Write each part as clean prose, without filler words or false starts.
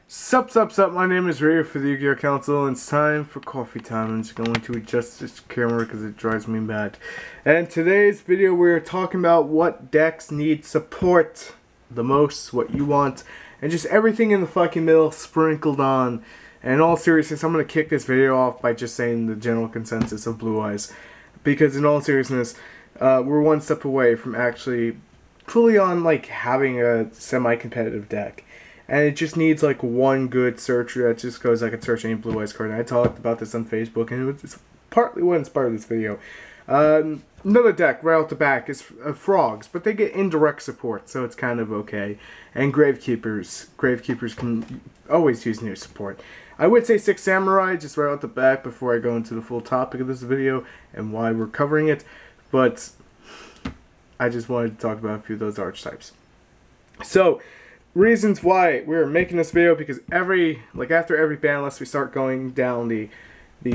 Sup, my name is Ray for the Yu-Gi-Oh! Council, and it's time for coffee time. I'm just going to adjust this camera because it drives me mad. And today's video, we're talking about what decks need support the most, what you want, and just everything in the fucking middle sprinkled on. And in all seriousness, I'm going to kick this video off by just saying the general consensus of Blue Eyes. Because in all seriousness, we're one step away from actually fully on, like, having a semi-competitive deck. And it just needs like one good searcher that just goes, I can search any Blue Eyes card. And I talked about this on Facebook, and it's partly what inspired this video. Another deck right out the back is Frogs, but they get indirect support, so it's kind of okay. And Gravekeepers. Gravekeepers can always use new support. I would say Six Samurai just right out the back before I go into the full topic of this video and why we're covering it. But I just wanted to talk about a few of those archetypes. So, reasons why we're making this video, because after every ban list we start going down the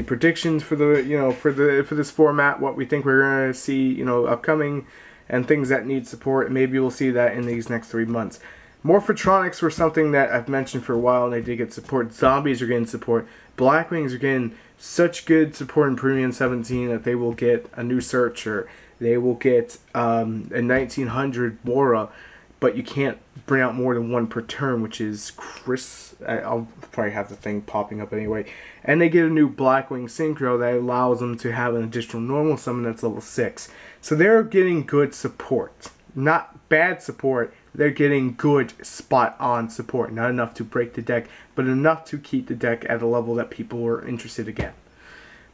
predictions for the for this format, what we think we're gonna see upcoming, and things that need support, and maybe we'll see that in these next 3 months. Morphotronics were something that I've mentioned for a while, and they did get support. Zombies are getting support. Blackwings are getting such good support in Premium 17 that they will get a new searcher. They will get a 1900 Bora. But you can't bring out more than one per turn, which is Chris. I'll probably have the thing popping up anyway. And they get a new Blackwing Synchro that allows them to have an additional normal summon that's level 6. So they're getting good support. Not bad support, they're getting good spot-on support. Not enough to break the deck, but enough to keep the deck at a level that people are interested again.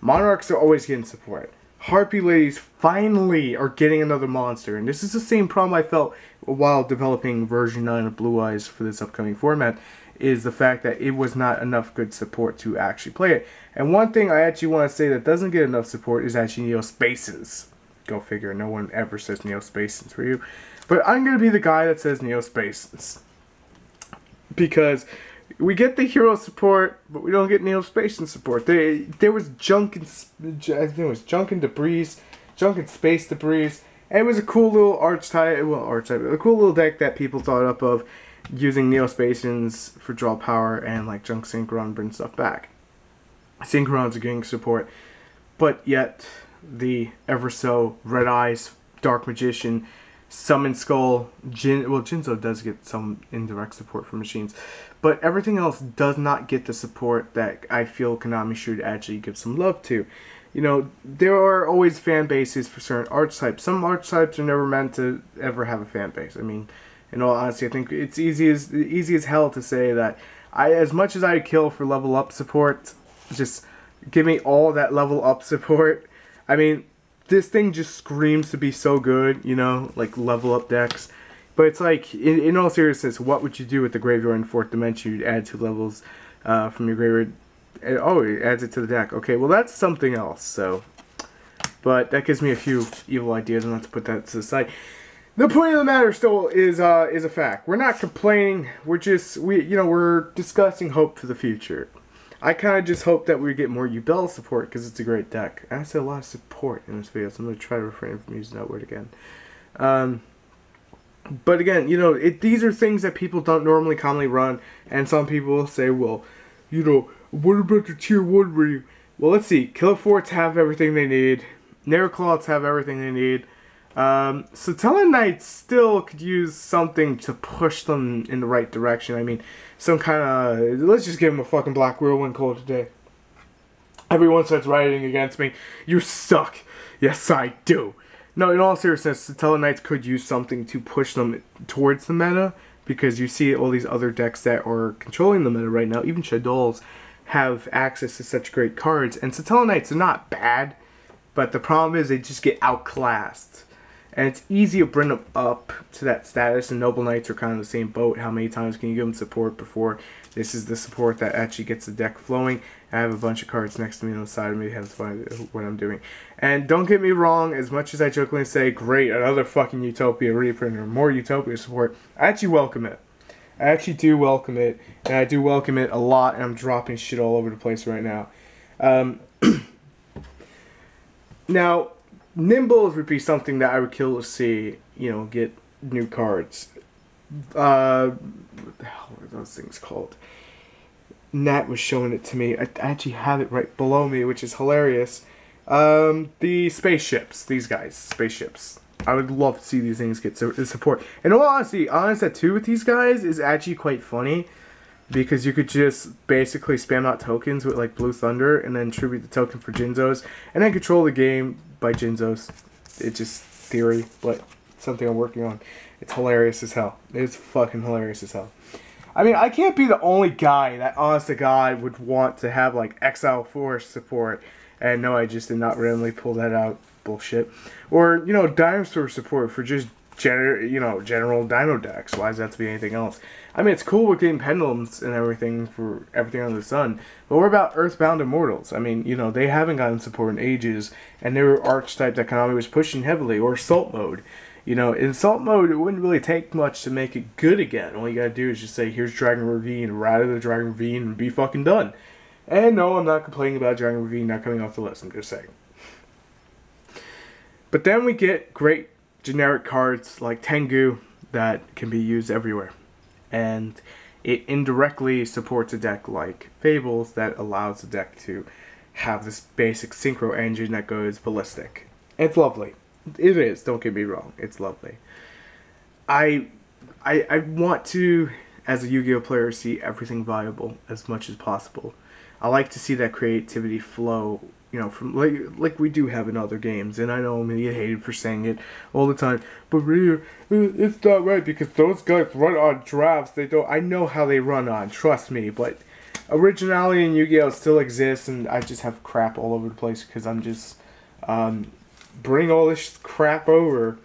Monarchs are always getting support. Harpy Ladies finally are getting another monster, and this is the same problem I felt while developing version 9 of Blue Eyes for this upcoming format, is the fact that it was not enough good support to actually play it. And one thing I actually want to say that doesn't get enough support is actually Neospaces. Go figure, no one ever says Neospaces for you. But I'm going to be the guy that says Neospaces. Because we get the hero support, but we don't get Neospacian support. There was junk and debris, junk and space debris, and it was a cool little a cool little deck that people thought up of using Neospacians for draw power and like junk Synchron bring stuff back. Synchrons are getting support, but yet the ever so Red Eyes, Dark Magician, Summon Skull, Jinzo does get some indirect support from machines, but everything else does not get the support that I feel Konami should actually give some love to. There are always fan bases for certain archetypes. Some archetypes are never meant to ever have a fan base. I mean, in all honesty, I think it's easy as hell to say that as much as I kill for level up support, just give me all that level up support. I mean, this thing just screams to be so good, like level up decks. But it's like, in all seriousness, what would you do with the Graveyard in 4th Dimension? You'd add 2 levels from your Graveyard. Oh, it adds it to the deck. Okay, well that's something else, so. But that gives me a few evil ideas, and not to put that to the side. The point of the matter still is a fact. We're not complaining, we're discussing hope for the future. I kind of just hope that we get more Yubel support, because it's a great deck. I said a lot of support in this video, so I'm going to try to refrain from using that word again. But again, these are things that people don't normally commonly run, and some people will say, well, what about the tier 1 rating? Well, let's see. Killer Forts have everything they need. Neurocloths have everything they need. Satella Knights still could use something to push them in the right direction. I mean, some kind of... Let's just give them a fucking Black Whirlwind call today. Everyone starts rioting against me. You suck. Yes, I do. No, in all seriousness, Satella Knights could use something to push them towards the meta, because you see all these other decks that are controlling the meta right now, even Shadows, have access to such great cards. And Satella Knights are not bad, but the problem is they just get outclassed. And it's easy to bring them up to that status, and Noble Knights are kind of the same boat. How many times can you give them support before this is the support that actually gets the deck flowing? I have a bunch of cards next to me on the side of me, hence what I'm doing. And don't get me wrong, as much as I jokingly say, great, another fucking Utopia reprint or more Utopia support, I actually welcome it. I actually do welcome it, and I do welcome it a lot, and I'm dropping shit all over the place right now. Now, Nimbles would be something that I would kill to see, get new cards. What the hell are those things called? Nat was showing it to me. I actually have it right below me, which is hilarious. The spaceships, these guys, spaceships. I would love to see these things get support. And in all honesty, Honest 2 with these guys is actually quite funny, because you could just basically spam out tokens with like Blue Thunder and then tribute the token for Jinzos and then control the game by Jinzos. It's just theory, but something I'm working on. It's hilarious as hell. It's fucking hilarious as hell. I mean, I can't be the only guy that, honest to God, would want to have like Exile Force support. And no, I just did not randomly pull that out. Bullshit. Or, you know, Dinosaur support for just general Dino decks. Why does that have to be anything else? I mean, it's cool with getting pendulums and everything for everything under the sun, but what about Earthbound Immortals? I mean, you know, they haven't gotten support in ages, and they were archetype that Konami was pushing heavily, or Assault Mode. You know, in Assault Mode, it wouldn't really take much to make it good again. All you gotta do is just say, here's Dragon Ravine, ride the Dragon Ravine, and be fucking done. And no, I'm not complaining about Dragon Ravine not coming off the list, I'm just saying. But then we get great generic cards like Tengu that can be used everywhere. And it indirectly supports a deck like Fables that allows the deck to have this basic synchro engine that goes ballistic. It's lovely. It is, don't get me wrong, it's lovely. I want to, as a Yu-Gi-Oh player, see everything viable as much as possible. I like to see that creativity flow, you know, from like we do have in other games. And I know I'm gonna get hated for saying it all the time, but really, it's not right because those guys run on drafts. They don't. I know how they run on. Trust me. But originality in Yu-Gi-Oh still exists, and I just have crap all over the place because I'm just bring all this crap over.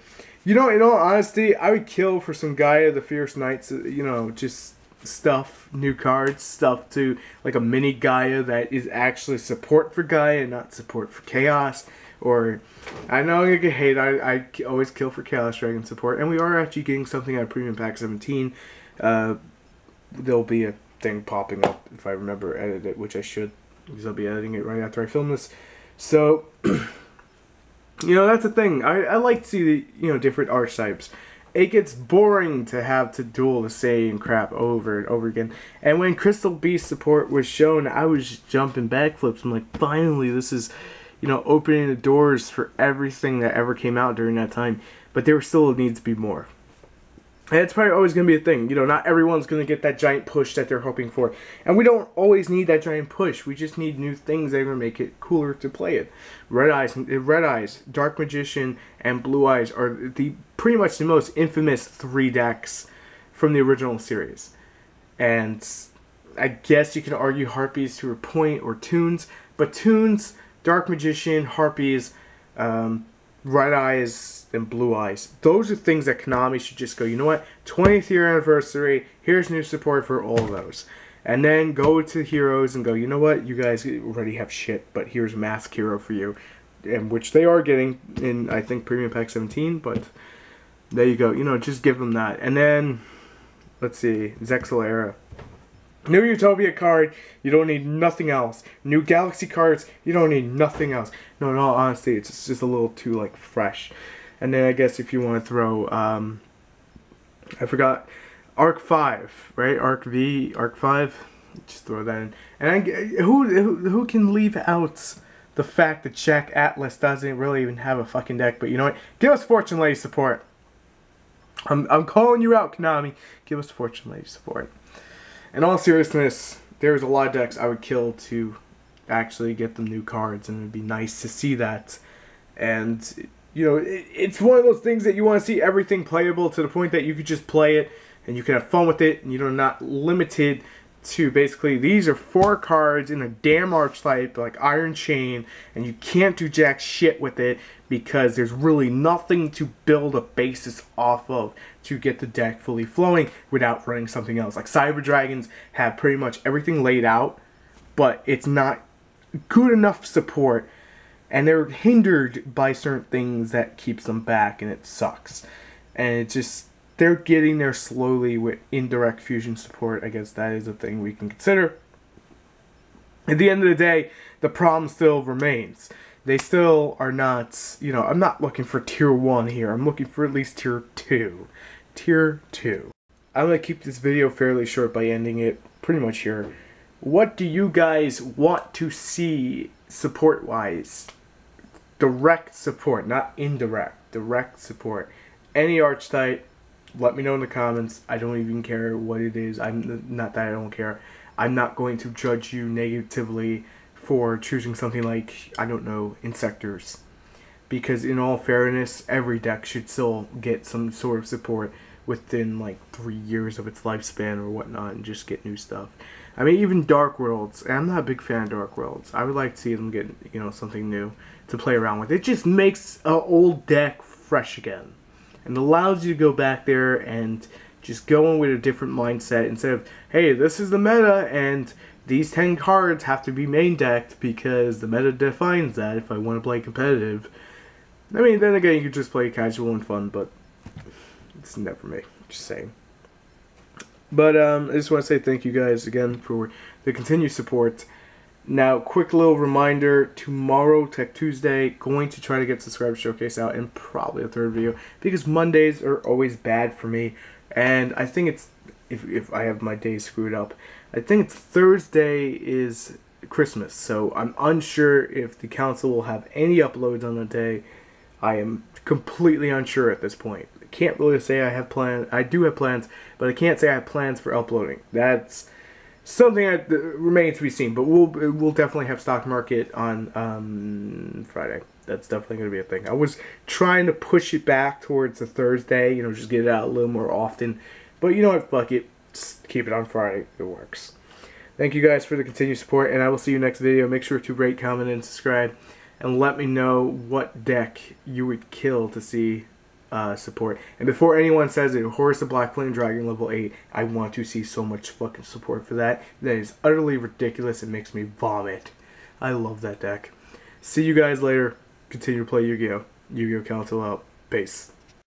You know, in all honesty, I would kill for some Gaia the Fierce Knights. You know, just stuff, new cards, stuff to like a mini Gaia that is actually support for Gaia and not support for Chaos. Or, I know I get hate, I always kill for Chaos Dragon support, and we are actually getting something out of Premium Pack 17. There'll be a thing popping up if I remember edit it, which I should, because I'll be editing it right after I film this. So, you know, that's the thing. I like to see the, you know, different archetypes. It gets boring to have to duel the same crap over and over again. And when Crystal Beast support was shown, I was just jumping backflips. I'm like, finally, this is, you know, opening the doors for everything that ever came out during that time. But there still needs to be more. And it's probably always going to be a thing. You know, not everyone's going to get that giant push that they're hoping for. And we don't always need that giant push. We just need new things that are going to make it cooler to play it. Red Eyes, Dark Magician, and Blue Eyes are pretty much the most infamous 3 decks from the original series. And I guess you can argue Harpies to a point, or Toons. But Toons, Dark Magician, Harpies, Red Eyes, and Blue Eyes. Those are things that Konami should just go, you know what, 20th year anniversary, here's new support for all of those. And then go to Heroes and go, you know what, you guys already have shit, but here's Mask Hero for you. And which they are getting in, I think, Premium Pack 17, but there you go. You know, just give them that. And then, let's see, Zexal Era. New Utopia card, you don't need nothing else. New Galaxy cards, you don't need nothing else. No, in all honesty, it's just a little too, like, fresh. And then I guess if you want to throw, I forgot, Arc 5, right? Arc V, Arc 5, just throw that in. And who can leave out the fact that Jack Atlas doesn't really even have a fucking deck? But you know what? Give us Fortune Lady support. I'm calling you out, Konami. Give us Fortune Lady support. In all seriousness, there's a lot of decks I would kill to actually get them new cards, and it would be nice to see that. And, you know, it's one of those things that you want to see everything playable to the point that you could just play it, and you can have fun with it, and you're not limited to basically, these are 4 cards in a damn archetype like Iron Chain, and you can't do jack shit with it because there's really nothing to build a basis off of to get the deck fully flowing without running something else. Like Cyber Dragons have pretty much everything laid out, but it's not good enough support, and they're hindered by certain things that keeps them back, and it sucks. And it just, they're getting there slowly with indirect fusion support. I guess that is a thing we can consider. At the end of the day, the problem still remains. They still are not, you know, I'm not looking for tier 1 here. I'm looking for at least tier 2. Tier 2. I'm going to keep this video fairly short by ending it pretty much here. what do you guys want to see support-wise? Direct support, not indirect. Direct support. Any archetype, let me know in the comments. I don't even care what it is. I'm not that I don't care. I'm not going to judge you negatively for choosing something like, I don't know, Insectors. Because in all fairness, every deck should still get some sort of support within like 3 years of its lifespan or whatnot, and just get new stuff. I mean, even Dark Worlds. I'm not a big fan of Dark Worlds. I would like to see them get, you know, something new to play around with. It just makes an old deck fresh again, and allows you to go back there and just go in with a different mindset instead of, hey, this is the meta and these 10 cards have to be main decked because the meta defines that if I want to play competitive. I mean, then again, you could just play casual and fun, but it's never me. Just saying. But I just want to say thank you guys again for the continued support. Now, quick little reminder, tomorrow, Tech Tuesday, going to try to get Subscriber Showcase out and probably a third video, because Mondays are always bad for me, and I think it's, if I have my days screwed up, I think it's Thursday is Christmas, so I'm unsure if the council will have any uploads on the day. I am completely unsure at this point. I can't really say I have plans. I do have plans, but I can't say I have plans for uploading. That's something that remains to be seen, but we'll definitely have stock market on Friday. That's definitely going to be a thing. I was trying to push it back towards the Thursday, you know, just get it out a little more often. But you know what, fuck it. Just keep it on Friday. It works. Thank you guys for the continued support, and I will see you next video. Make sure to rate, comment, and subscribe, and let me know what deck you would kill to see support. And before anyone says it, Horus the Black Flame Dragon level 8, I want to see so much fucking support for that. That is utterly ridiculous. It makes me vomit. I love that deck. See you guys later. Continue to play Yu-Gi-Oh! Yu-Gi-Oh! Council out. Peace.